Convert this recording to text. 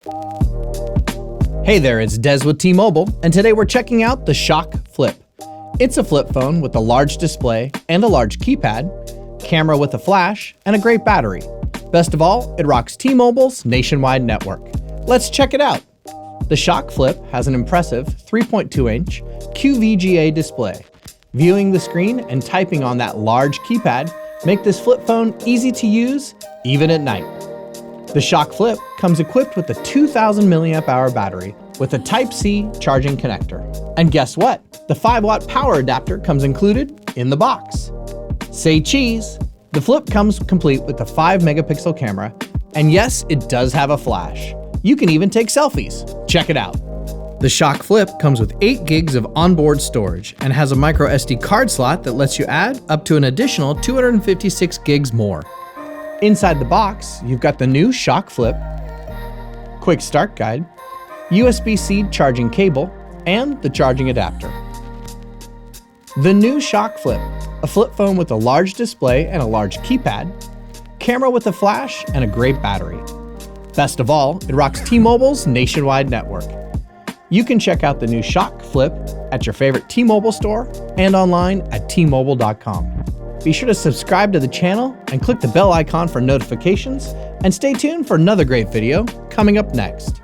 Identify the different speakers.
Speaker 1: Hey there, it's Des with T-Mobile, and today we're checking out the Schok Flip. It's a flip phone with a large display and a large keypad, camera with a flash, and a great battery. Best of all, it rocks T-Mobile's nationwide network. Let's check it out. The Schok Flip has an impressive 3.2-inch QVGA display. Viewing the screen and typing on that large keypad make this flip phone easy to use, even at night. The Schok Flip comes equipped with a 2,000 mAh battery with a Type-C charging connector. And guess what? The 5-watt power adapter comes included in the box. Say cheese! The Flip comes complete with a 5-megapixel camera, and yes, it does have a flash. You can even take selfies. Check it out. The Schok Flip comes with 8 gigs of onboard storage and has a micro SD card slot that lets you add up to an additional 256 gigs more. Inside the box, you've got the new Schok Flip, quick start guide, USB-C charging cable, and the charging adapter. The new Schok Flip, a flip phone with a large display and a large keypad, camera with a flash, and a great battery. Best of all, it rocks T-Mobile's nationwide network. You can check out the new Schok Flip at your favorite T-Mobile store and online at tmobile.com. Be sure to subscribe to the channel and click the bell icon for notifications, and stay tuned for another great video coming up next.